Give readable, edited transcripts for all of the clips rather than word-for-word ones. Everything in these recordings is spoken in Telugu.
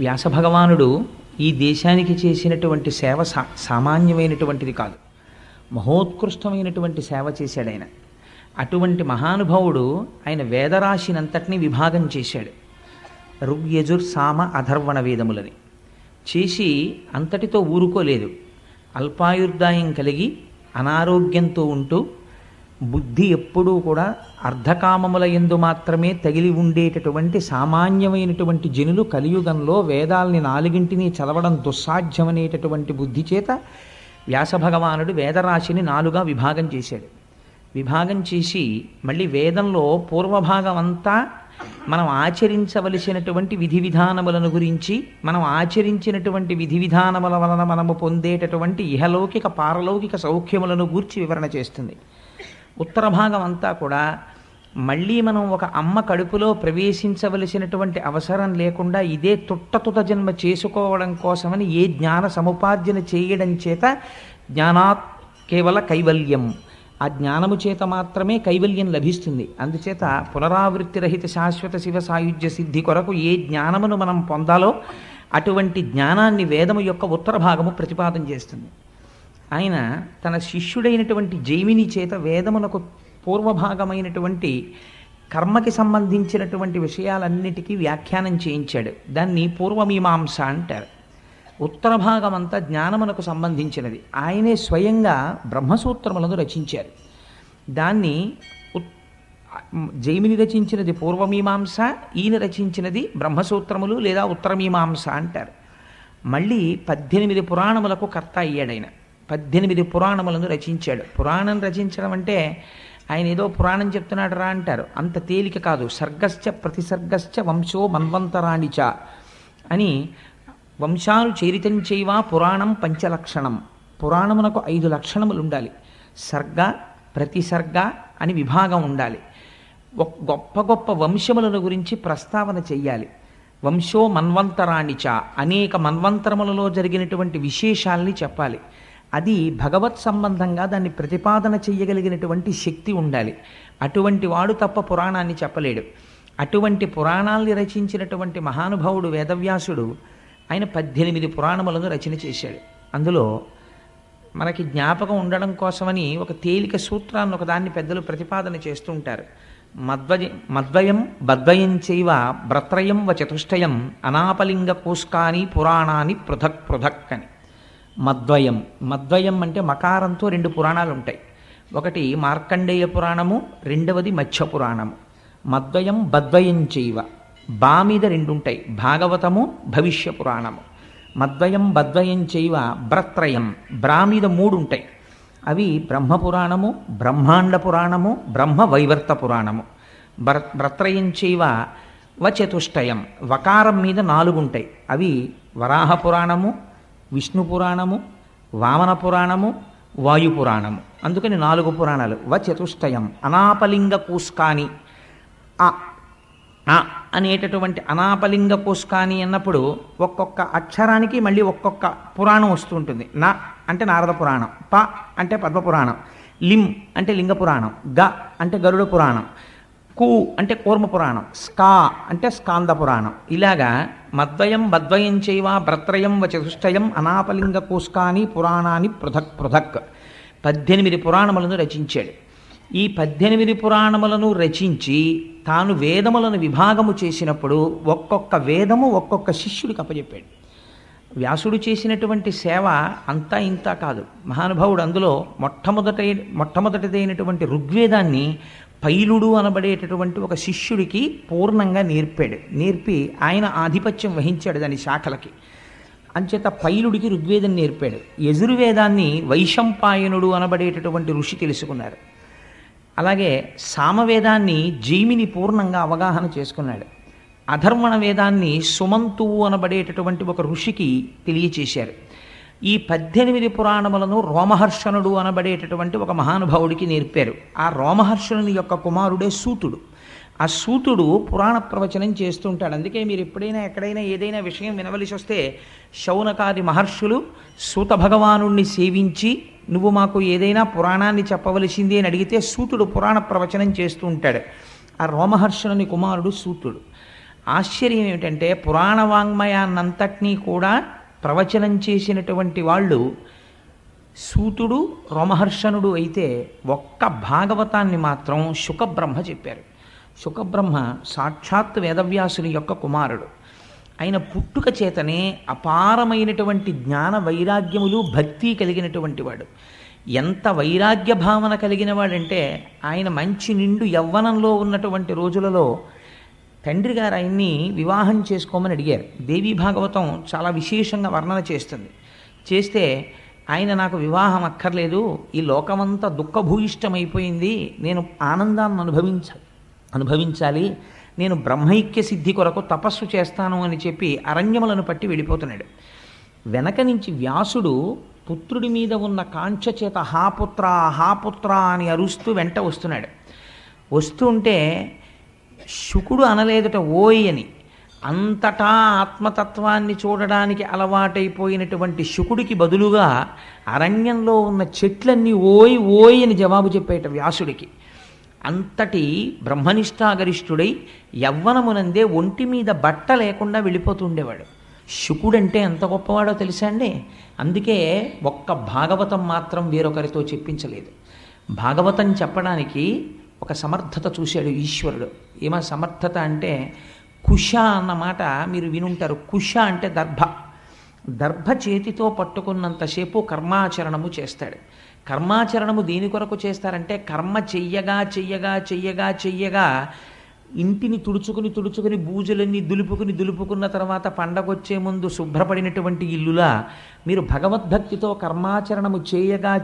వ్యాసభగవానుడు ఈ దేశానికి చేసినటువంటి సేవ సామాన్యమైనటువంటిది కాదు. మహోత్కృష్టమైనటువంటి సేవ చేశాడు ఆయన. అటువంటి మహానుభావుడు ఆయన వేదరాశినంతటినీ విభాగం చేశాడు. ఋగ్యజుర్ సామ అధర్వణ వేదములని చేసి అంతటితో ఊరుకోలేదు. అల్పాయుర్దాయం కలిగి అనారోగ్యంతో ఉంటూ బుద్ధి ఎప్పుడూ కూడా అర్ధకామముల యందు మాత్రమే తగిలి ఉండేటటువంటి సామాన్యమైనటువంటి జనులు కలియుగంలో వేదాల్ని నాలుగింటిని చదవడం దుస్సాధ్యమనేటటువంటి బుద్ధి చేత వ్యాసభగవానుడు వేదరాశిని నాలుగా విభాగం చేశాడు. విభాగం చేసి మళ్ళీ వేదంలో పూర్వభాగం అంతా మనం ఆచరించవలసినటువంటి విధి విధానములను గురించి, మనం ఆచరించినటువంటి విధి విధానముల వలన మనము పొందేటటువంటి ఇహలౌకిక పారలౌకిక సౌఖ్యములను గూర్చి వివరణ చేస్తుంది. ఉత్తర భాగం అంతా కూడా మళ్ళీ మనం ఒక అమ్మ కడుపులో ప్రవేశించవలసినటువంటి అవసరం లేకుండా ఇదే తుట్ట జన్మ చేసుకోవడం కోసమని ఏ జ్ఞాన సముపార్జన చేయడం చేత జ్ఞానాత్ కేవల కైవల్యం, ఆ జ్ఞానము చేత మాత్రమే కైవల్యం లభిస్తుంది. అందుచేత పునరావృత్తి రహిత శాశ్వత శివ సాయుధ్య సిద్ధి కొరకు ఏ జ్ఞానమును మనం పొందాలో అటువంటి జ్ఞానాన్ని వేదము యొక్క ఉత్తర భాగము ప్రతిపాదన చేస్తుంది. ఆయన తన శిష్యుడైనటువంటి జైమిని చేత వేదమునకు పూర్వభాగమైనటువంటి కర్మకి సంబంధించినటువంటి విషయాలన్నిటికీ వ్యాఖ్యానం చేయించాడు. దాన్ని పూర్వమీమాంస అంటారు. ఉత్తర భాగం అంతా జ్ఞానమునకు సంబంధించినది. ఆయనే స్వయంగా బ్రహ్మసూత్రములను రచించారు. దాన్ని జైమిని రచించినది పూర్వమీమాంస, ఈయన రచించినది బ్రహ్మసూత్రములు లేదా ఉత్తరమీమాంస అంటారు. మళ్ళీ 18 పురాణములకు కర్త అయ్యాడు ఆయన. 18 పురాణములను రచించాడు. పురాణం రచించడం అంటే ఆయన ఏదో పురాణం చెప్తున్నాడు రా అంటారు. అంత తేలిక కాదు. సర్గశ్చ ప్రతిసర్గశ్చ వంశో మన్వంతరాణిచ అని వంశాలు చరితం చేయవా పురాణం పంచలక్షణం. పురాణమునకు 5 లక్షణములు ఉండాలి. సర్గ ప్రతిసర్గ అని విభాగం ఉండాలి. గొప్ప గొప్ప వంశములను గురించి ప్రస్తావన చెయ్యాలి. వంశో మన్వంతరాణిచ, అనేక మన్వంతరములలో జరిగినటువంటి విశేషాల్ని చెప్పాలి. అది భగవత్ సంబంధంగా దాన్ని ప్రతిపాదన చెయ్యగలిగినటువంటి శక్తి ఉండాలి. అటువంటి వాడు తప్ప పురాణాన్ని చెప్పలేడు. అటువంటి పురాణాల్ని రచించినటువంటి మహానుభావుడు వేదవ్యాసుడు ఆయన 18 పురాణములను రచన చేశాడు. అందులో మనకి జ్ఞాపకం ఉండడం కోసమని ఒక తేలిక సూత్రాన్ని ఒకదాన్ని పెద్దలు ప్రతిపాదన చేస్తూ ఉంటారు. మద్వయం బద్వయం చైవ భ్రత్రయం వ చతుష్టయం అనాపలింగ కోస్కాని పురాణాన్ని పృథక్ పృథక్ అని. మద్వయం, మద్వయం అంటే మకారంతో 2 పురాణాలు ఉంటాయి. ఒకటి మార్కండేయ పురాణము, రెండవది మత్స్య పురాణము. మద్వయం బద్వయం చైవ, బా మీద 2 ఉంటాయి, భాగవతము భవిష్య పురాణము. మద్వయం బద్వయం చైవ భ్రత్రయం, బ్రా మీద 3 ఉంటాయి. అవి బ్రహ్మపురాణము, బ్రహ్మాండ పురాణము, బ్రహ్మ వైవర్త పురాణము. భ్రత్రయం చైవ వచతుష్టయం, వకారం మీద 4 ఉంటాయి. అవి వరాహ పురాణము, విష్ణు పురాణము, వామన పురాణము, వాయు పురాణము. అందుకని 4 పురాణాలు. వచతుష్టయం అనాపలింగ కూస్కాని, అనేటటువంటి అనాపలింగ కోస్కాని అన్నప్పుడు ఒక్కొక్క అక్షరానికి మళ్ళీ ఒక్కొక్క పురాణం వస్తూ ఉంటుంది. నా అంటే నారద పురాణం, ప అంటే పద్మపురాణం, లిం అంటే లింగ పురాణం, గ అంటే గరుడ పురాణం, కు అంటే కూర్మ పురాణం, స్కా అంటే స్కాంద పురాణం. ఇలాగా మద్వయం బద్వయం చైవ భ్రత్రయం వ చతుష్టయం అనాపలింగ కోస్కాని పురాణాన్ని పృథక్ పృథక్ 18 పురాణములను రచించాడు. ఈ 18 పురాణములను రచించి తాను వేదములను విభాగము చేసినప్పుడు ఒక్కొక్క వేదము ఒక్కొక్క శిష్యుడికి అప్పచెప్పాడు. వ్యాసుడు చేసినటువంటి సేవ అంతా ఇంత కాదు. మహానుభావుడు అందులో మొట్టమొదటిదైనటువంటి ఋగ్వేదాన్ని పైలుడు అనబడేటటువంటి ఒక శిష్యుడికి పూర్ణంగా నేర్పాడు. నేర్పి ఆయన ఆధిపత్యం వహించాడు దాని శాఖలకి. అంచేత పైలుడికి ఋగ్వేదం నేర్పాడు. యజుర్వేదాన్ని వైశంపాయనుడు అనబడేటటువంటి ఋషి తెలుసుకున్నారు. అలాగే సామవేదాన్ని జైమిని పూర్ణంగా అవగాహన చేసుకున్నాడు. అధర్వణ వేదాన్ని సుమంతువు అనబడేటటువంటి ఒక ఋషికి తెలియచేశారు. ఈ 18 పురాణములను రోమహర్షణుడు అనబడేటటువంటి ఒక మహానుభావుడికి నేర్పారు. ఆ రోమహర్షణుని యొక్క కుమారుడే సూతుడు. ఆ సూతుడు పురాణ ప్రవచనం చేస్తూ ఉంటాడు. అందుకే మీరు ఎప్పుడైనా ఎక్కడైనా ఏదైనా విషయం వినవలసి వస్తే శౌనకాది మహర్షులు సూత భగవానుణ్ణి సేవించి నువ్వు మాకు ఏదైనా పురాణాన్ని చెప్పవలసింది అని అడిగితే సూతుడు పురాణ ప్రవచనం చేస్తూ ఉంటాడు. ఆ రోమహర్షణుని కుమారుడు సూతుడు. ఆశ్చర్యం ఏమిటంటే పురాణ వాంగ్మయాన్నంతటినీ కూడా ప్రవచనం చేసినటువంటి వాళ్ళు సూతుడు రోమహర్షణుడు అయితే ఒక్క భాగవతాన్ని మాత్రం శుకబ్రహ్మ చెప్పారు. శుకబ్రహ్మ సాక్షాత్ వేదవ్యాసుని యొక్క కుమారుడు. ఆయన పుట్టుక చేతనే అపారమైనటువంటి జ్ఞాన వైరాగ్యములు భక్తి కలిగినటువంటి వాడు. ఎంత వైరాగ్య భావన కలిగిన వాడంటే ఆయన మంచి నిండు యవ్వనంలో ఉన్నటువంటి రోజులలో తండ్రి గారు ఆయన్ని వివాహం చేసుకోమని అడిగారు. దేవీ భాగవతం చాలా విశేషంగా వర్ణన చేస్తుంది. చేస్తే ఆయన నాకు వివాహం అక్కర్లేదు, ఈ లోకమంతా దుఃఖభూయిష్టమైపోయింది, నేను ఆనందాన్ని అనుభవించాలి, నేను బ్రహ్మైక్య సిద్ధి కొరకు తపస్సు చేస్తాను అని చెప్పి అరణ్యములను పట్టి వెళ్ళిపోతున్నాడు. వెనక నుంచి వ్యాసుడు పుత్రుడి మీద ఉన్న కాంక్ష చేత హాపుత్ర హాపుత్ర అని అరుస్తూ వెంట వస్తున్నాడు. వస్తుంటే శుకుడు అనలేదుట ఓయ్ అని. అంతటా ఆత్మతత్వాన్ని చూడడానికి అలవాటైపోయినటువంటి శుకుడికి బదులుగా అరణ్యంలో ఉన్న చెట్లన్నీ ఓయ్ ఓయ్ అని జవాబు చెప్పేట వ్యాసుడికి. అంతటి బ్రహ్మనిష్టాగరిష్ఠుడై యవ్వనమునందే ఒంటి మీద బట్ట లేకుండా వెళ్ళిపోతుండేవాడు. శుకుడంటే ఎంత గొప్పవాడో తెలుసా అండి. అందుకే ఒక్క భాగవతం మాత్రం వేరొకరితో చెప్పించలేదు. భాగవతం చెప్పడానికి ఒక సమర్థత చూశాడు ఈశ్వరుడు. ఏమా సమర్థత అంటే, కుశ అన్నమాట మీరు వినుంటారు. కుశ అంటే దర్భ. దర్భ చేతితో పట్టుకున్నంతసేపు కర్మాచరణము చేస్తాడు. కర్మాచరణము దేని కొరకు చేస్తారంటే, కర్మ చెయ్యగా చెయ్యగా చెయ్యగా చెయ్యగా ఇంటిని తుడుచుకుని బూజులన్నీ దులుపుకున్న తర్వాత పండగొచ్చే ముందు శుభ్రపడినటువంటి ఇల్లులా మీరు భగవద్భక్తితో కర్మాచరణము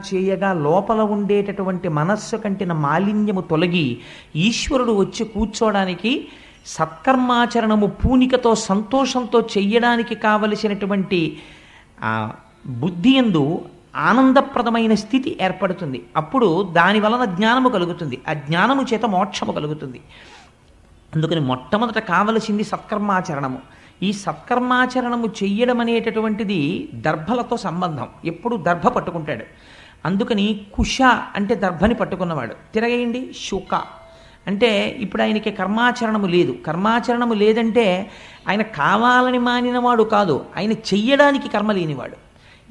చేయగా లోపల ఉండేటటువంటి మనస్సు కంటిన మాలిన్యము తొలగి ఈశ్వరుడు వచ్చి కూర్చోడానికి, సత్కర్మాచరణము పూనికతో సంతోషంతో చెయ్యడానికి కావలసినటువంటి బుద్ధి యందు ఆనందప్రదమైన స్థితి ఏర్పడుతుంది. అప్పుడు దాని వలన జ్ఞానము కలుగుతుంది. ఆ జ్ఞానము చేత మోక్షము కలుగుతుంది. అందుకని మొట్టమొదట కావలసింది సత్కర్మాచరణము. ఈ సత్కర్మాచరణము చెయ్యడం అనేటటువంటిది దర్భలతో సంబంధం. ఎప్పుడు దర్భ పట్టుకుంటాడు. అందుకని కుశ అంటే దర్భని పట్టుకున్నవాడు. తిరగేయండి శుక అంటే ఇప్పుడు ఆయనకి కర్మాచరణము లేదు. కర్మాచరణము లేదంటే ఆయన కావాలని మానినవాడు కాదు, ఆయన చెయ్యడానికి కర్మ లేనివాడు.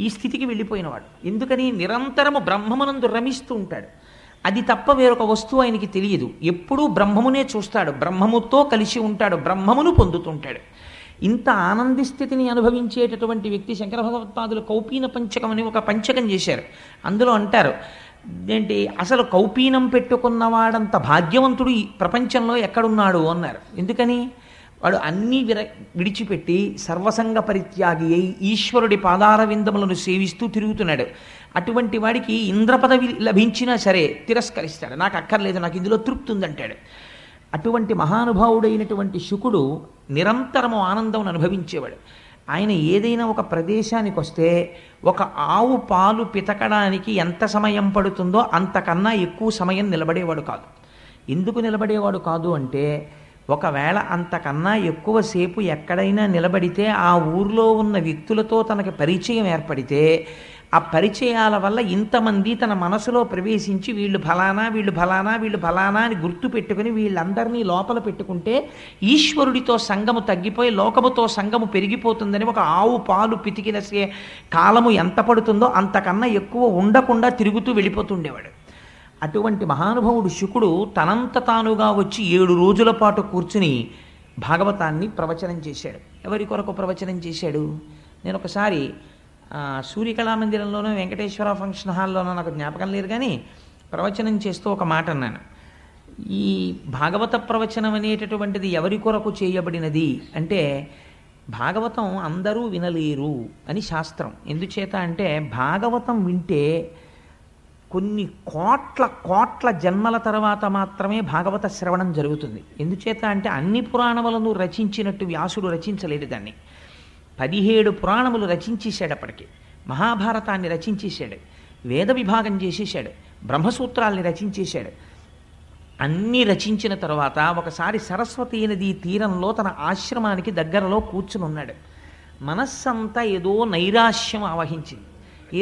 ఈ స్థితికి వెళ్ళిపోయినవాడు. ఎందుకని నిరంతరము బ్రహ్మమునందు రమిస్తూ ఉంటాడు. అది తప్ప వేరొక వస్తువు ఆయనకి తెలియదు. ఎప్పుడూ బ్రహ్మమునే చూస్తాడు, బ్రహ్మముతో కలిసి ఉంటాడు, బ్రహ్మమును పొందుతుంటాడు. ఇంత ఆనంది స్థితిని అనుభవించేటటువంటి వ్యక్తి శంకర భగవత్పాదులు కౌపీన పంచకం అని ఒక పంచకం చేశారు. అందులో అంటారు ఏంటి, అసలు కౌపీనం పెట్టుకున్నవాడంత భాగ్యవంతుడు ఈ ప్రపంచంలో ఎక్కడున్నాడు అన్నారు. ఎందుకని? వాడు అన్నీ విడిచిపెట్టి సర్వసంగ పరిత్యాగి అయి ఈశ్వరుడి పాదార విందములను సేవిస్తూ తిరుగుతున్నాడు. అటువంటి వాడికి ఇంద్రపదవి లభించినా సరే తిరస్కరిస్తాడు. నాకు అక్కర్లేదు, నాకు ఇందులో తృప్తి ఉందంటాడు. అటువంటి మహానుభావుడైనటువంటి శుకుడు నిరంతరము ఆనందం అనుభవించేవాడు. ఆయన ఏదైనా ఒక ప్రదేశానికి వస్తే ఒక ఆవు పాలు పితకడానికి ఎంత సమయం పడుతుందో అంతకన్నా ఎక్కువ సమయం నిలబడేవాడు కాదు. ఎందుకు నిలబడేవాడు కాదు అంటే, ఒకవేళ అంతకన్నా ఎక్కువసేపు ఎక్కడైనా నిలబడితే ఆ ఊర్లో ఉన్న వ్యక్తులతో తనకి పరిచయం ఏర్పడితే ఆ పరిచయాల వల్ల ఇంతమంది తన మనసులో ప్రవేశించి వీళ్ళు ఫలానా వీళ్ళు ఫలానా వీళ్ళు ఫలానా అని గుర్తు పెట్టుకుని వీళ్ళందరినీ లోపల పెట్టుకుంటే ఈశ్వరుడితో సంగము తగ్గిపోయి లోకముతో సంగము పెరిగిపోతుందని ఒక ఆవు పాలు పితికిన కాలము ఎంత పడుతుందో అంతకన్నా ఎక్కువ ఉండకుండా తిరుగుతూ వెళ్ళిపోతుండేవాడు. అటువంటి మహానుభావుడు శుకుడు తనంత తానుగా వచ్చి 7 రోజుల పాటు కూర్చుని భాగవతాన్ని ప్రవచనం చేశాడు. ఎవరి కొరకు ప్రవచనం చేశాడు? నేను ఒకసారి సూర్యకళామందిరంలోనూ వెంకటేశ్వర ఫంక్షన్ హాల్లోనూ నాకు జ్ఞాపకం లేదు, కానీ ప్రవచనం చేస్తూ ఒక మాట అన్నాను. ఈ భాగవత ప్రవచనం అనేటటువంటిది ఎవరి కొరకు చేయబడినది అంటే, భాగవతం అందరూ వినలేరు అని శాస్త్రం. ఎందుచేత అంటే భాగవతం వింటే కొన్ని కోట్ల జన్మల తర్వాత మాత్రమే భాగవత శ్రవణం జరుగుతుంది. ఎందుచేత అంటే అన్ని పురాణములను రచించినట్టు వ్యాసుడు రచించలేడు దాన్ని. 17 పురాణములు రచించేశాడు. అప్పటికి మహాభారతాన్ని రచించేశాడు, వేద విభాగం చేసేశాడు, బ్రహ్మసూత్రాల్ని రచించేశాడు. అన్నీ రచించిన తర్వాత ఒకసారి సరస్వతీ నదీ తీరంలో తన ఆశ్రమానికి దగ్గరలో కూర్చుని ఉన్నాడు. మనస్సంతా ఏదో నైరాశ్యం ఆవహించింది,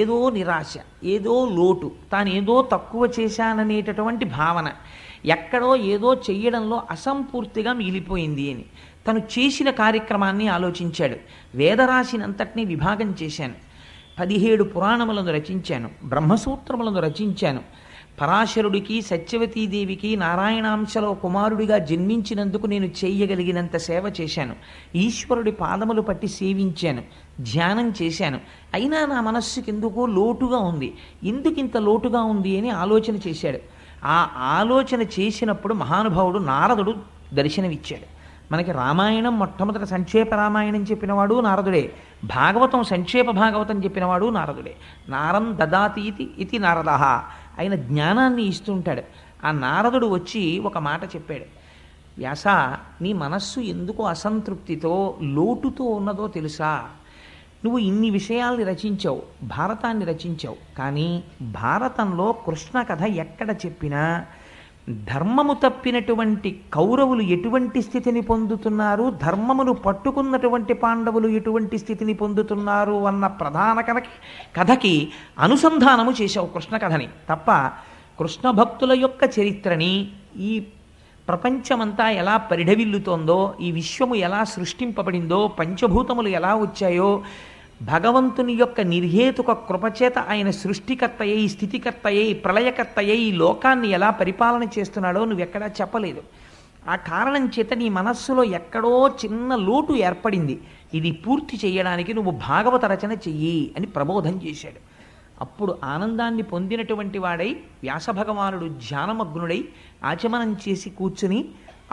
ఏదో నిరాశ, ఏదో లోటు, తాను ఏదో తక్కువ చేశాననేటటువంటి భావన, ఎక్కడో ఏదో చెయ్యడంలో అసంపూర్తిగా మిగిలిపోయింది అని. తను చేసిన కార్యక్రమాన్ని ఆలోచించాడు. వేదరాశినంతటినీ విభాగం చేశాను, 17 పురాణములను రచించాను, బ్రహ్మసూత్రములను రచించాను, పరాశరుడికి సత్యవతీదేవికి నారాయణాంశలో కుమారుడిగా జన్మించినందుకు నేను చేయగలిగినంత సేవ చేశాను, ఈశ్వరుడి పాదములు పట్టి సేవించాను, ధ్యానం చేశాను. అయినా నా మనస్సుకి ఎందుకో లోటుగా ఉంది. ఎందుకింత లోటుగా ఉంది అని ఆలోచన చేశాడు. ఆ ఆలోచన చేసినప్పుడు మహానుభావుడు నారదుడు దర్శనమిచ్చాడు. మనకి రామాయణం మొట్టమొదటి సంక్షేప రామాయణం చెప్పినవాడు నారదుడే, భాగవతం సంక్షేప భాగవతం చెప్పినవాడు నారదుడే. నారం దదాతీతి ఇది నారదః, ఆయన జ్ఞానాన్ని ఇస్తుంటాడు. ఆ నారదుడు వచ్చి ఒక మాట చెప్పాడు, వ్యాస, నీ మనస్సు ఎందుకు అసంతృప్తితో లోటుతో ఉన్నదో తెలుసా? నువ్వు ఇన్ని విషయాల్ని రచించావు, భారతాన్ని రచించావు, కానీ భారతంలో కృష్ణ కథ ఎక్కడ చెప్పినా ధర్మము తప్పినటువంటి కౌరవులు ఎటువంటి స్థితిని పొందుతున్నారు, ధర్మమును పట్టుకున్నటువంటి పాండవులు ఎటువంటి స్థితిని పొందుతున్నారు అన్న ప్రధాన కథకి అనుసంధానము చేశావు కృష్ణ కథని తప్ప కృష్ణ భక్తుల యొక్క చరిత్రని, ఈ ప్రపంచమంతా ఎలా పరిఢవిల్లుతోందో, ఈ విశ్వము ఎలా సృష్టింపబడిందో, పంచభూతములు ఎలా వచ్చాయో, భగవంతుని యొక్క నిర్హేతుక కృపచేత ఆయన సృష్టికర్తయ్యి, స్థితికర్తయ్యి, ప్రళయకర్తయ్యి ఈ లోకాన్ని ఎలా పరిపాలన చేస్తున్నాడో నువ్వెక్కడా చెప్పలేదు. ఆ కారణం చేత నీ మనస్సులో ఎక్కడో చిన్న లోటు ఏర్పడింది. ఇది పూర్తి చేయడానికి నువ్వు భాగవత రచన చెయ్యి అని ప్రబోధం చేశాడు. అప్పుడు ఆనందాన్ని పొందినటువంటి వాడై వ్యాసభగవానుడు ధ్యానమగ్నుడై ఆచమనం చేసి కూర్చుని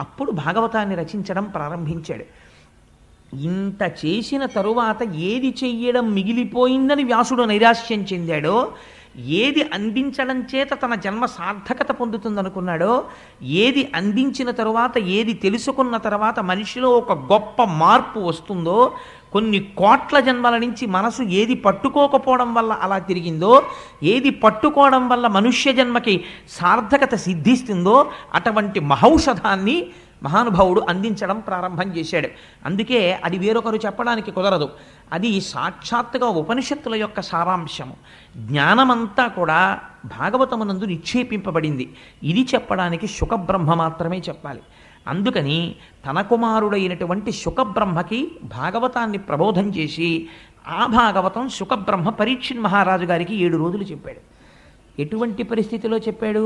అప్పుడు భాగవతాన్ని రచించడం ప్రారంభించాడు. ఇంత చేసిన తరువాత ఏది చెయ్యడం మిగిలిపోయిందని వ్యాసుడు నైరాశ్యం చెందాడో, ఏది అందించడం చేత తన జన్మ సార్థకత పొందుతుందనుకున్నాడో, ఏది అందించిన తరువాత, ఏది తెలుసుకున్న తర్వాత మనిషిలో ఒక గొప్ప మార్పు వస్తుందో, కొన్ని కోట్ల జన్మల నుంచి మనసు ఏది పట్టుకోకపోవడం వల్ల అలా తిరిగిందో, ఏది పట్టుకోవడం వల్ల మనుష్య జన్మకి సార్థకత సిద్ధిస్తుందో, అటువంటి మహౌషధాన్ని మహానుభావుడు అందించడం ప్రారంభం చేశాడు. అందుకే అది వేరొకరు చెప్పడానికి కుదరదు. అది సాక్షాత్తుగా ఉపనిషత్తుల యొక్క సారాంశము. జ్ఞానమంతా కూడా భాగవతమునందు నిక్షేపింపబడింది. ఇది చెప్పడానికి శుకబ్రహ్మ మాత్రమే చెప్పాలి. అందుకని తన కుమారుడైనటువంటి శుకబ్రహ్మకి భాగవతాన్ని ప్రబోధం చేసి ఆ భాగవతం శుకబ్రహ్మ పరీక్షిత్ మహారాజు గారికి 7 రోజులు చెప్పాడు. ఎటువంటి పరిస్థితిలో చెప్పాడు?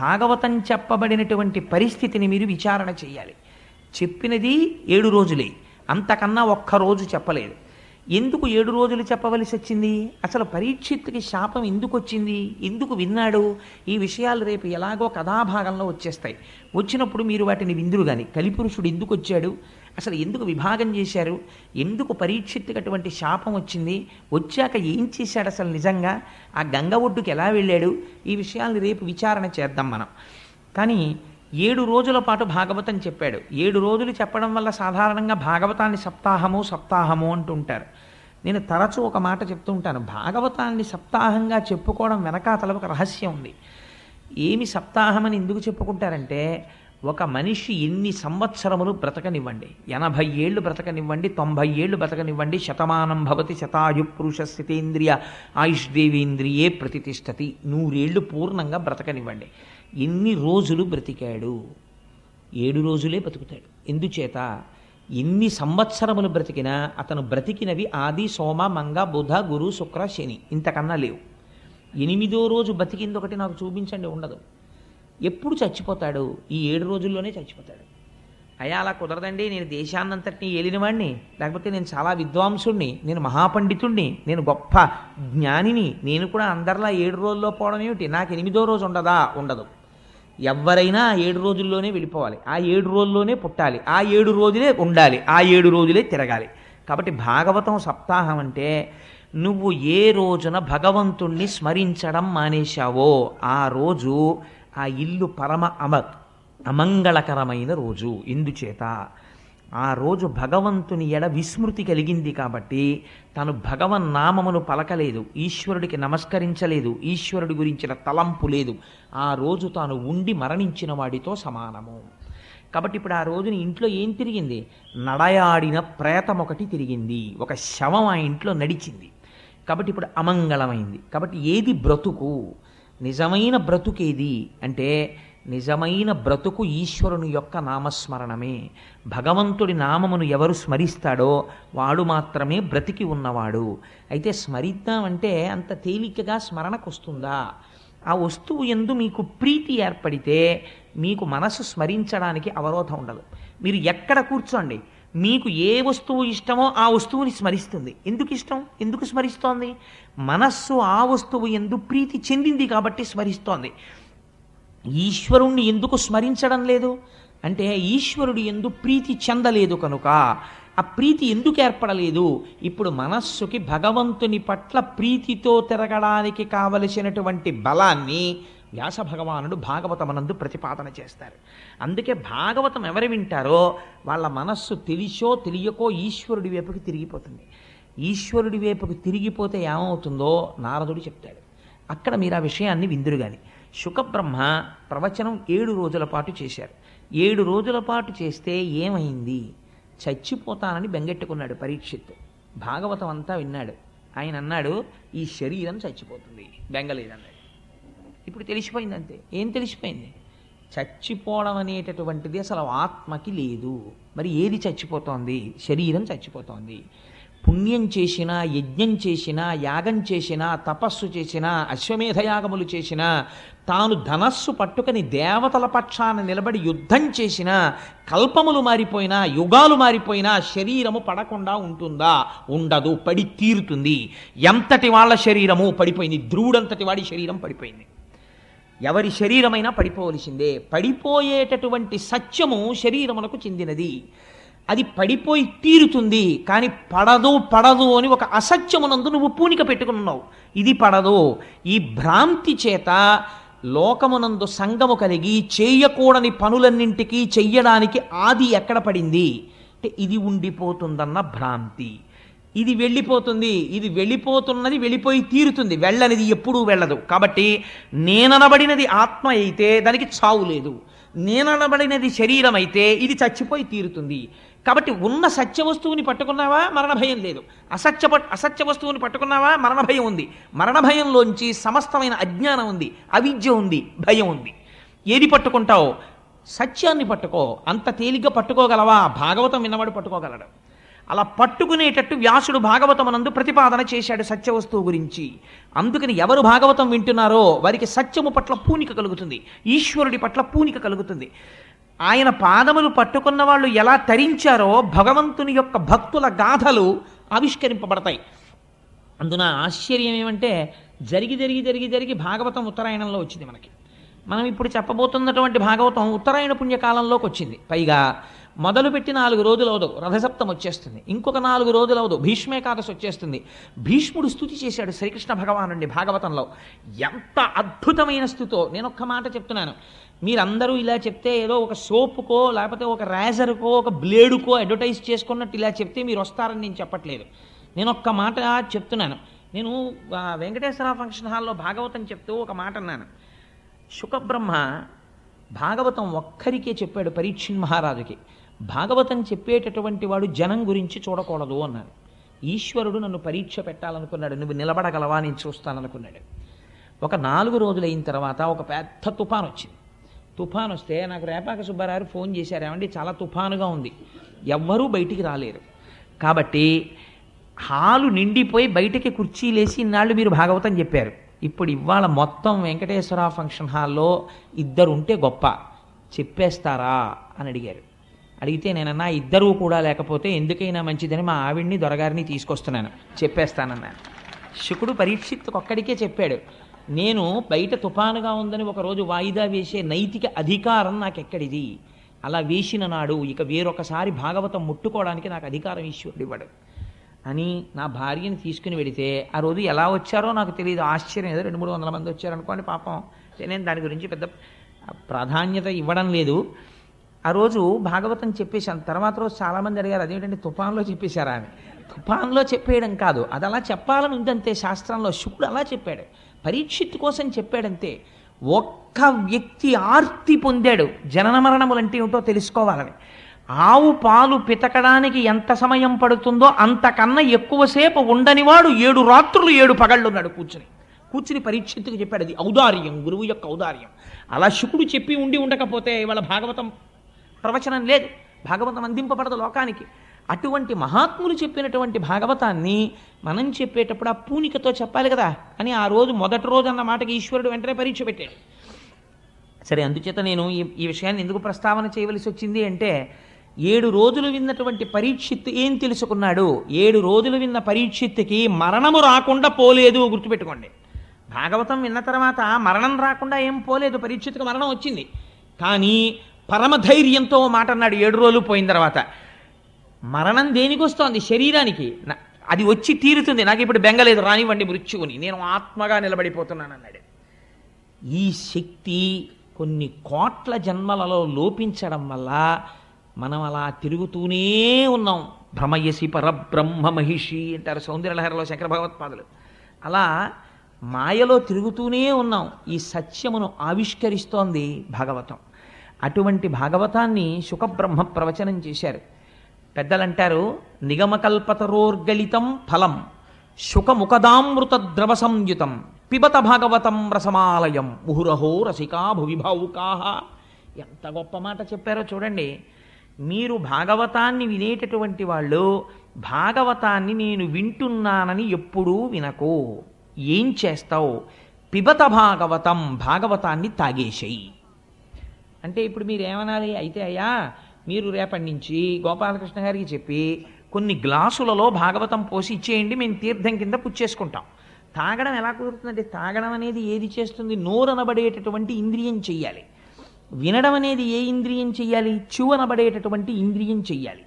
భాగవతం చెప్పబడినటువంటి పరిస్థితిని మీరు విచారణ చేయాలి. చెప్పినది 7 రోజులే, అంతకన్నా ఒక్కరోజు చెప్పలేదు. ఎందుకు 7 రోజులు చెప్పవలసి వచ్చింది? అసలు పరీక్షిత్తుకి శాపం ఎందుకు వచ్చింది? ఎందుకు విన్నాడు? ఈ విషయాలు రేపు ఎలాగో కథాభాగంలో వచ్చేస్తాయి. వచ్చినప్పుడు మీరు వాటిని విందురు కానీ కలిపురుషుడు ఎందుకు వచ్చాడు, అసలు ఎందుకు విభాగం చేశారు, ఎందుకు పరీక్షిత్తుకి అటువంటి శాపం వచ్చింది, వచ్చాక ఏం చేశాడు అసలు నిజంగా, ఆ గంగ ఒడ్డుకి ఎలా వెళ్ళాడు, ఈ విషయాల్ని రేపు విచారణ చేద్దాం మనం. కానీ 7 రోజుల పాటు భాగవతం చెప్పాడు. 7 రోజులు చెప్పడం వల్ల సాధారణంగా భాగవతాన్ని సప్తాహము అంటుంటారు. నేను తరచూ ఒక మాట చెప్తూ ఉంటాను, భాగవతాన్ని సప్తాహంగా చెప్పుకోవడం వెనకాతల ఒక రహస్యం ఉంది. ఏమి సప్తాహమని ఎందుకు చెప్పుకుంటారంటే, ఒక మనిషి ఎన్ని సంవత్సరములు బ్రతకనివ్వండి, 80 ఏళ్ళు బ్రతకనివ్వండి, 90 ఏళ్ళు బ్రతకనివ్వండి, శతమానం భవతి శతాయు పురుష స్థితేంద్రియ ఆయుష్దేవేంద్రియే ప్రతిష్టతి, 100 ఏళ్ళు పూర్ణంగా బ్రతకనివ్వండి. ఎన్ని రోజులు బ్రతికాడు? 7 రోజులే బతుకుతాడు. ఎందుచేత? ఎన్ని సంవత్సరములు బ్రతికినా అతను బ్రతికినవి ఆది సోమ మంగ బుధ గురు శుక్ర శని, ఇంతకన్నా లేవు. 8వ రోజు బతికింది ఒకటి నాకు చూపించండి, ఉండదు. ఎప్పుడు చచ్చిపోతాడు? ఈ 7 రోజుల్లోనే చచ్చిపోతాడు. అయ్యా అలా కుదరదండి, నేను దేశాన్నంతటినీ ఏలినవాడిని, లేకపోతే నేను చాలా విద్వాంసుణ్ణి, నేను మహాపండితుణ్ణి, నేను గొప్ప జ్ఞానిని, నేను కూడా అందరిలా 7 రోజుల్లో పోవడం ఏమిటి, నాకు 8వ రోజు ఉండదా? ఉండదు. ఎవరైనా 7 రోజుల్లోనే వెళ్ళిపోవాలి, ఆ 7 రోజుల్లోనే పుట్టాలి, ఆ 7 రోజులే ఉండాలి, ఆ 7 రోజులే తిరగాలి. కాబట్టి భాగవతం సప్తాహం అంటే నువ్వు ఏ రోజున భగవంతుణ్ణి స్మరించడం మానేశావో ఆ రోజు ఆ ఇల్లు పరమ అమంగళకరమైన రోజు. ఎందుచేత? ఆ రోజు భగవంతుని ఎడ విస్మృతి కలిగింది కాబట్టి తను భగవన్నామమును పలకలేదు, ఈశ్వరుడికి నమస్కరించలేదు, ఈశ్వరుడి గురించిన తలంపు లేదు. ఆ రోజు తాను ఉండి మరణించిన వాడితో సమానము. కాబట్టి ఇప్పుడు ఆ రోజుని ఇంట్లో ఏం తిరిగింది? నడయాడిన ప్రేతం ఒకటి తిరిగింది, ఒక శవం ఆ ఇంట్లో నడిచింది. కాబట్టి ఇప్పుడు అమంగళమైంది. కాబట్టి ఏది బ్రతుకు? నిజమైన బ్రతుకేది అంటే నిజమైన బ్రతుకు ఈశ్వరుని యొక్క నామస్మరణమే. భగవంతుడి నామమును ఎవరు స్మరిస్తాడో వాడు మాత్రమే బ్రతికి ఉన్నవాడు. అయితే స్మరిద్దామంటే అంత తేలికగా స్మరణకు వస్తుందా? ఆ వస్తువు యందు మీకు ప్రీతి ఏర్పడితే మీకు మనసు స్మరించడానికి అవరోధం ఉండదు. మీరు ఎక్కడ కూర్చోండి, మీకు ఏ వస్తువు ఇష్టమో ఆ వస్తువుని స్మరిస్తుంది. ఎందుకు ఇష్టం, ఎందుకు స్మరిస్తోంది? మనస్సు ఆ వస్తువు యందు ప్రీతి చెందింది కాబట్టి స్మరిస్తోంది. ఈశ్వరుణ్ణి ఎందుకు స్మరించడం లేదు అంటే ఈశ్వరుడు యందు ప్రీతి చెందలేదు కనుక. ఆ ప్రీతి ఎందుకు ఏర్పడలేదు? ఇప్పుడు మనస్సుకి భగవంతుని పట్ల ప్రీతితో తిరగడానికి కావలసినటువంటి బలాన్ని వ్యాస భగవానుడు భాగవతమనందు ప్రతిపాదన చేస్తారు. అందుకే భాగవతం ఎవరు వింటారో వాళ్ళ మనస్సు తెలిసో తెలియకో ఈశ్వరుడి వైపుకి తిరిగిపోతుంది. ఈశ్వరుడి వైపుకి తిరిగిపోతే ఏమవుతుందో నారదుడు చెప్తాడు. అక్కడ మీరు ఆ విషయాన్ని విందురు గాని. శుకబ్రహ్మ ప్రవచనం 7 రోజుల పాటు చేశారు. 7 రోజుల పాటు చేస్తే ఏమైంది? చచ్చిపోతానని బెంగెట్టుకున్నాడు పరీక్షిత్తు. భాగవతం అంతా విన్నాడు. ఆయన అన్నాడు, ఈ శరీరం చచ్చిపోతుంది, బెంగలేదన్నాడు. ఇప్పుడు తెలిసిపోయింది అంతే. ఏం తెలిసిపోయింది? చచ్చిపోవడం అనేటటువంటిది అసలు ఆత్మకి లేదు. మరి ఏది చచ్చిపోతోంది? శరీరం చచ్చిపోతోంది. పుణ్యం చేసినా, యజ్ఞం చేసినా, యాగం చేసినా, తపస్సు చేసినా, అశ్వమేధయాగములు చేసినా, తాను ధనస్సు పట్టుకుని దేవతల పక్షాన నిలబడి యుద్ధం చేసినా, కల్పములు మారిపోయినా, యుగాలు మారిపోయినా శరీరము పడకుండా ఉంటుందా? ఉండదు, పడి తీరుతుంది. ఎంతటి వాళ్ళ శరీరము పడిపోయింది, ధ్రువుడంతటి వాడి శరీరం పడిపోయింది. ఎవరి శరీరమైనా పడిపోవలసిందే. పడిపోయేటటువంటి సత్యము శరీరమునకు చెందినది. అది పడిపోయి తీరుతుంది. కానీ పడదు అని ఒక అసత్యమునందు నువ్వు పూనిక పెట్టుకున్నావు. ఇది పడదు. ఈ భ్రాంతి చేత లోకమునందు సంగము కలిగి చేయకూడని పనులన్నింటికీ చెయ్యడానికి ఆది ఎక్కడ పడింది అంటే ఇది ఉండిపోతుందన్న భ్రాంతి. ఇది వెళ్ళిపోతుంది, ఇది వెళ్ళిపోతున్నది వెళ్ళిపోయి తీరుతుంది, వెళ్ళనిది ఎప్పుడూ వెళ్ళదు. కాబట్టి నేననబడినది ఆత్మ అయితే దానికి చావు లేదు, నేననబడినది శరీరం అయితే ఇది చచ్చిపోయి తీరుతుంది. కాబట్టి ఉన్న సత్య వస్తువుని పట్టుకున్నావా మరణ భయం లేదు, అసత్య వస్తువుని పట్టుకున్నావా మరణ భయం ఉంది. మరణ భయంలోంచి సమస్తమైన అజ్ఞానం ఉంది, అవిద్య ఉంది, భయం ఉంది. ఏది పట్టుకుంటావు? సత్యాన్ని పట్టుకో. అంత తేలిగ్గా పట్టుకోగలవా? భాగవతం విన్నవాడు పట్టుకోగలడు. అలా పట్టుకునేటట్టు వ్యాసుడు భాగవతమునందు ప్రతిపాదన చేశాడు సత్య వస్తువు గురించి. అందుకని ఎవరు భాగవతం వింటున్నారో వారికి సత్యము పట్ల పూనిక కలుగుతుంది, ఈశ్వరుడి పట్ల పూనిక కలుగుతుంది. ఆయన పాదములు పట్టుకున్న వాళ్ళు ఎలా తరించారో భగవంతుని యొక్క భక్తుల గాథలు ఆవిష్కరింపబడతాయి. అందున ఆశ్చర్యం ఏమంటే జరిగి భాగవతం ఉత్తరాయణంలో వచ్చింది మనకి. మనం ఇప్పుడు చెప్పబోతున్నటువంటి భాగవతం ఉత్తరాయణ పుణ్యకాలంలోకి వచ్చింది. పైగా మొదలుపెట్టి 4 రోజులు అవదు, రథసప్తం వచ్చేస్తుంది. ఇంకొక 4 రోజులు అవదు, భీష్మేకాదశి వచ్చేస్తుంది. భీష్ముడు స్తుతి చేశాడు శ్రీకృష్ణ భగవానుడి భాగవతంలో. ఎంత అద్భుతమైన స్థుతో! నేను ఒక్క మాట చెప్తున్నాను, మీరందరూ ఇలా చెప్తే ఏదో ఒక సోపుకో లేకపోతే ఒక రేజర్కో ఒక బ్లేడుకో అడ్వర్టైజ్ చేసుకున్నట్టు ఇలా చెప్తే మీరు వస్తారని నేను చెప్పట్లేదు. నేను ఒక్క మాట చెప్తున్నాను. నేను వెంకటేశ్వర ఫంక్షన్ హాల్లో భాగవతం చెప్తూ ఒక మాట అన్నాను. శుకబ్రహ్మ భాగవతం ఒక్కరికే చెప్పాడు, పరీక్షిన్ మహారాజుకి. భాగవతం చెప్పేటటువంటి వాడు జనం గురించి చూడకూడదు అన్నాడు. ఈశ్వరుడు నన్ను పరీక్ష పెట్టాలనుకున్నాడు. నువ్వు నిలబడగలవా, నేను చూస్తాననుకున్నాడు. ఒక 4 రోజులు అయిన తర్వాత ఒక పెద్ద తుఫాను వచ్చింది. తుఫాను వస్తే నాకు రేపాక సుబ్బారావు ఫోన్ చేశారు, ఏమండి చాలా తుఫానుగా ఉంది, ఎవ్వరూ బయటికి రాలేరు. కాబట్టి హాలు నిండిపోయి బయటికి కుర్చీలేసి ఇన్నాళ్ళు మీరు భాగవతం చెప్పారు. ఇప్పుడు ఇవాళ మొత్తం వెంకటేశ్వర ఫంక్షన్ హాల్లో 2 ఉంటే గొప్ప, చెప్పేస్తారా అని అడిగారు. అడిగితే నేనన్నా 2 కూడా లేకపోతే ఎందుకైనా మంచిదని మా ఆవిడ్ని దొరగారిని తీసుకొస్తున్నాను, చెప్పేస్తానన్నాను. శుకుడు పరీక్షిత్తుకు ఒక్కడికే చెప్పాడు, నేను బయట తుఫానుగా ఉందని ఒకరోజు వాయిదా వేసే నైతిక అధికారం నాకెక్కడిది? అలా వేసిన నాడు ఇక వేరొకసారి భాగవతం ముట్టుకోవడానికి నాకు అధికారం ఈశ్వరుడు ఇవ్వడు అని నా భార్యని తీసుకుని వెడితే ఆ రోజు ఎలా వచ్చారో నాకు తెలియదు. ఆశ్చర్యం, ఏదో 200-300 మంది వచ్చారనుకోండి పాపం. నేను దాని గురించి పెద్ద ప్రాధాన్యత ఇవ్వడం లేదు. ఆ రోజు భాగవతం చెప్పేశాను. తర్వాత రోజు చాలామంది అడిగారు, అదేంటంటే తుఫాన్లో చెప్పేశారా అని. తుఫాన్లో చెప్పేయడం కాదు, అది అలా చెప్పాలని ఉందంతే శాస్త్రంలో. శుకుడు అలా చెప్పాడు, పరీక్షిత్ కోసం చెప్పాడంతే. ఒక్క వ్యక్తి ఆర్తి పొందాడు, జనన మరణములంటే ఏమిటో తెలుసుకోవాలని. ఆవు పాలు పితకడానికి ఎంత సమయం పడుతుందో అంతకన్నా ఎక్కువసేపు ఉండనివాడు 7 రాత్రులు 7 పగళ్ళున్నాడు కూర్చుని. కూర్చుని పరీక్షిత్తుకు చెప్పాడు. అది ఔదార్యం, గురువు యొక్క ఔదార్యం. అలా శుకుడు చెప్పి ఉండి ఉండకపోతే ఇవాళ భాగవతం ప్రవచనం లేదు, భాగవతం అందింపబడదు లోకానికి. అటువంటి మహాత్ములు చెప్పినటువంటి భాగవతాన్ని మనం చెప్పేటప్పుడు ఆ పూనికతో చెప్పాలి కదా అని ఆ రోజు మొదటి రోజు అన్న మాటకి ఈశ్వరుడు వెంటనే పరీక్ష పెట్టాడు. సరే, అందుచేత నేను ఈ విషయాన్ని ఎందుకు ప్రస్తావన చేయవలసి వచ్చింది అంటే, 7 రోజులు విన్నటువంటి పరీక్షిత్తు ఏం తెలుసుకున్నాడు? 7 రోజులు విన్న పరీక్షిత్తుకి మరణము రాకుండా పోలేదు, గుర్తుపెట్టుకోండి. భాగవతం విన్న తర్వాత మరణం రాకుండా ఏం పోలేదు, పరీక్షిత్తుకు మరణం వచ్చింది. కానీ పరమధైర్యంతో మాట అన్నాడు 7 రోజులు పోయిన తర్వాత. మరణం దేనికి వస్తోంది? శరీరానికి. అది వచ్చి తీరుతుంది, నాకు ఇప్పుడు బెంగలేదు, రానివ్వండి మృత్యువుని, నేను ఆత్మగా నిలబడిపోతున్నాను అన్నాడు. ఈ శక్తి కొన్ని కోట్ల జన్మలలో లోపించడం వల్ల మనం అలా తిరుగుతూనే ఉన్నాం. భ్రమయసి పరబ్రహ్మ మహిషి అంటారు సౌందర్యలహరిలో శంకర భగవత్పాదులు. అలా మాయలో తిరుగుతూనే ఉన్నాం. ఈ సత్యమును ఆవిష్కరిస్తోంది భాగవతం. అటువంటి భాగవతాన్ని శుకబ్రహ్మ ప్రవచనం చేశారు. పెద్దలంటారు, నిగమకల్పతరోర్గలితం ఫలం శుకముఖదామృత ద్రవ సంయుతం పిబత భాగవతం రసమాలయం ముహురహో రసికా భువిభావుకాహ. ఎంత గొప్ప మాట చెప్పారో చూడండి. మీరు భాగవతాన్ని వినేటటువంటి వాళ్ళు భాగవతాన్ని నేను వింటున్నానని ఎప్పుడూ వినకు. ఏం చేస్తావు? పిబత భాగవతం, భాగవతాన్ని తాగేసేయి. అంటే ఇప్పుడు మీరు ఏమనాలి? అయితే అయ్యా, మీరు రేపటి నుంచి గోపాలకృష్ణ గారికి చెప్పి కొన్ని గ్లాసులలో భాగవతం పోసి ఇచ్చేయండి, మేము తీర్థం కింద పుచ్చేసుకుంటాం. తాగడం ఎలా కుదురుతుందంటే, తాగడం అనేది ఏది చేస్తుంది? నోరనబడేటటువంటి ఇంద్రియం చెయ్యాలి. వినడం అనేది ఏ ఇంద్రియం చెయ్యాలి? చెవనబడేటటువంటి ఇంద్రియం చెయ్యాలి.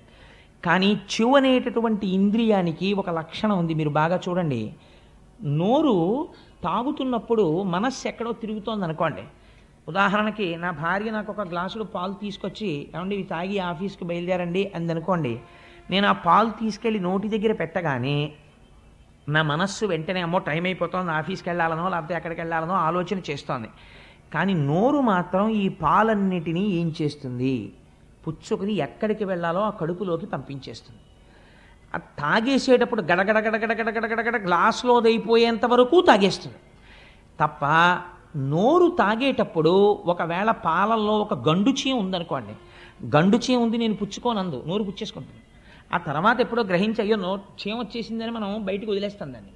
కానీ చెవు అనేటటువంటి ఇంద్రియానికి ఒక లక్షణం ఉంది, మీరు బాగా చూడండి. నోరు తాగుతున్నప్పుడు మనస్సు ఎక్కడో తిరుగుతోంది అనుకోండి. ఉదాహరణకి నా భార్య నాకు ఒక గ్లాసులో పాలు తీసుకొచ్చి, ఏమండి ఇవి తాగి ఆఫీస్కి బయలుదేరండి అంది అనుకోండి. నేను ఆ పాలు తీసుకెళ్ళి నోటి దగ్గర పెట్టగానే నా మనస్సు వెంటనే అమ్మో టైం అయిపోతుంది, ఆఫీస్కి వెళ్ళాలనో లేకపోతే ఎక్కడికి వెళ్ళాలనో ఆలోచన చేస్తోంది. కానీ నోరు మాత్రం ఈ పాలన్నిటినీ ఏం చేస్తుంది? పుచ్చుకుని ఎక్కడికి వెళ్ళాలో ఆ కడుపులోకి పంపించేస్తుంది. అది తాగేసేటప్పుడు గడగడ గడగడ గడగడ గడగడ గ్లాసులో అయిపోయేంత వరకు తాగేస్తుంది తప్ప, నోరు తాగేటప్పుడు ఒకవేళ పాలల్లో ఒక గండుచీ ఉందనుకోండి, గండుచీ ఉంది నేను పుచ్చుకోనందు, నోరు పుచ్చేసుకుంటుంది. ఆ తర్వాత ఎప్పుడో గ్రహించి అయ్యో చీమ వచ్చేసిందని మనం బయటకు వదిలేస్తాం దాన్ని.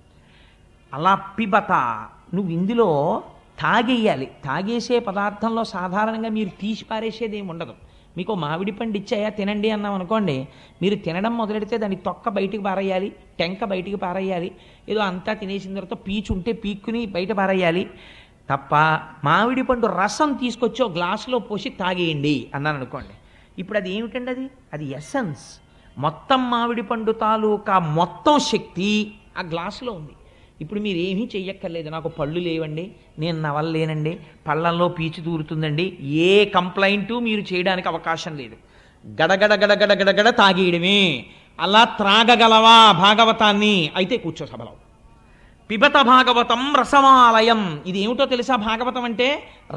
అలా పిబత, నువ్వు ఇందులో తాగేయాలి. తాగేసే పదార్థంలో సాధారణంగా మీరు తీసి పారేసేది ఏమి ఉండదు. మీకు మామిడి పండు ఇచ్చాయా తినండి అన్నాం అనుకోండి, మీరు తినడం మొదలెడితే దాన్ని తొక్క బయటికి పారేయాలి, టెంక బయటికి పారేయాలి, ఏదో అంతా తినేసిన తర్వాత పీచు ఉంటే పీక్కుని బయట పారేయాలి తప్ప, మామిడి పండు రసం తీసుకొచ్చి ఒక గ్లాసులో పోసి తాగేయండి అన్నాను అనుకోండి. ఇప్పుడు అది ఏమిటండి? అది ఎసెన్స్. మొత్తం మామిడి పండు తాలూకా మొత్తం శక్తి ఆ గ్లాసులో ఉంది. ఇప్పుడు మీరు ఏమీ చెయ్యక్కర్లేదు. నాకు పళ్ళు లేవండి, నేను నవలలేనండి, పళ్ళల్లో పీచు దూరుతుందండి, ఏ కంప్లైంటు మీరు చేయడానికి అవకాశం లేదు. గడగడ గడగడ గడగడ తాగేయడమే. అలా త్రాగగలవా భాగవతాన్ని? అయితే కూర్చో సభలో. పిబత భాగవతం రసమాలయం. ఇది ఏమిటో తెలుసా? భాగవతం అంటే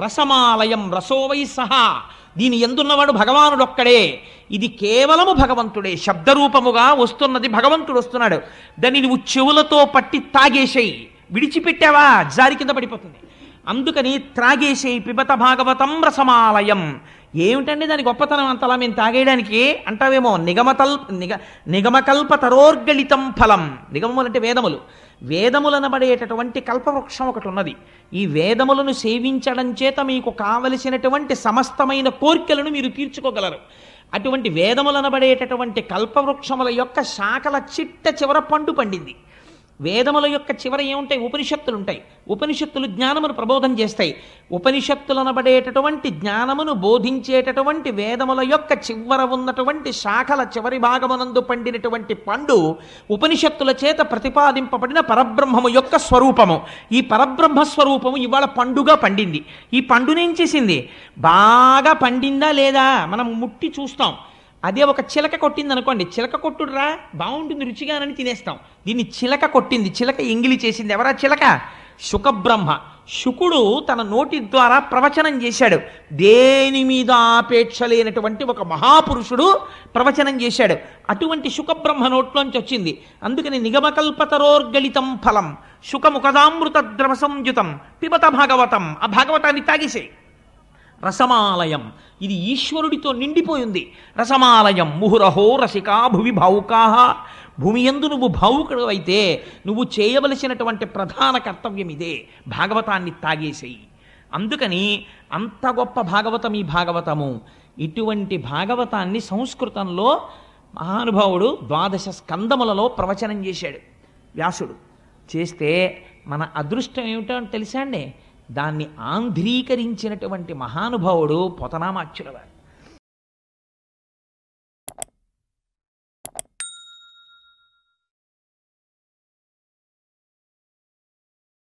రసమాలయం, రసోవై సహా. దీని ఎందున్నవాడు భగవానుడొక్కడే. ఇది కేవలము భగవంతుడే, శబ్దరూపముగా వస్తున్నది భగవంతుడు వస్తున్నాడు. దాన్ని నువ్వు చెవులతో పట్టి తాగేసేయి. విడిచిపెట్టావా జారి కింద పడిపోతుంది. అందుకని త్రాగేసేయి. పిబత భాగవతం రసమాలయం. ఏమిటండి దాని గొప్పతనం అంతలా మేము తాగేయడానికి అంటావేమో. నిగమకల్ప తరోర్గలితం ఫలం. నిగమములు అంటే వేదములు. వేదములనబడేటటువంటి కల్పవృక్షం ఒకటి ఉన్నది. ఈ వేదములను సేవించడం చేత మీకు కావలసినటువంటి సమస్తమైన కోరికలను మీరు తీర్చుకోగలరు. అటువంటి వేదములనబడేటటువంటి కల్పవృక్షముల యొక్క శాఖల చివర పండు పండింది. వేదముల యొక్క చివర ఏముంటాయి? ఉపనిషత్తులు ఉంటాయి. ఉపనిషత్తులు జ్ఞానమును ప్రబోధం చేస్తాయి. ఉపనిషత్తులనబడేటటువంటి జ్ఞానమును బోధించేటటువంటి వేదముల యొక్క చివర ఉన్నటువంటి శాఖల చివరి భాగమునందు పండినటువంటి పండు ఉపనిషత్తుల చేత ప్రతిపాదింపబడిన పరబ్రహ్మము యొక్క స్వరూపము. ఈ పరబ్రహ్మ స్వరూపము ఇవాళ పండుగా పండింది. ఈ పండునేం చేసింది? బాగా పండిందా లేదా మనం ముట్టి చూస్తాం. అదే ఒక చిలక కొట్టింది అనుకోండి, చిలక కొట్టుడురా బాగుంటుంది రుచిగానని తినేస్తాం. దీన్ని చిలక కొట్టింది, చిలక ఎంగిలి చేసింది. ఎవరా చిలక? శుకబ్రహ్మ. శుకుడు తన నోటి ద్వారా ప్రవచనం చేశాడు. దేని మీద ఆపేక్ష లేనటువంటి ఒక మహాపురుషుడు ప్రవచనం చేశాడు. అటువంటి శుకబ్రహ్మ నోట్లోంచి వచ్చింది. అందుకని నిగమకల్పతరోర్గళితం ఫలం శుకముఖదామృత ద్రవ సంయుతం పిబత భాగవతం. ఆ భాగవతాన్ని తాగేసేయి. రసమాలయం, ఇది ఈశ్వరుడితో నిండిపోయింది. రసమాలయం ముహురహో రసికా భువి భావుకాహ. భూమి యందు నువ్వు భావుకుడు అయితే నువ్వు చేయవలసినటువంటి ప్రధాన కర్తవ్యం ఇదే, భాగవతాన్ని తాగేసేయి. అందుకని అంత గొప్ప భాగవతం ఈ భాగవతము. ఇటువంటి భాగవతాన్ని సంస్కృతంలో మహానుభావుడు 12 స్కందములలో ప్రవచనం చేశాడు వ్యాసుడు. చేస్తే మన అదృష్టం ఏమిటో తెలుసా అండి? దాన్ని ఆంధ్రీకరించినటువంటి మహానుభావుడు పోతనామాచ్యుల వారు.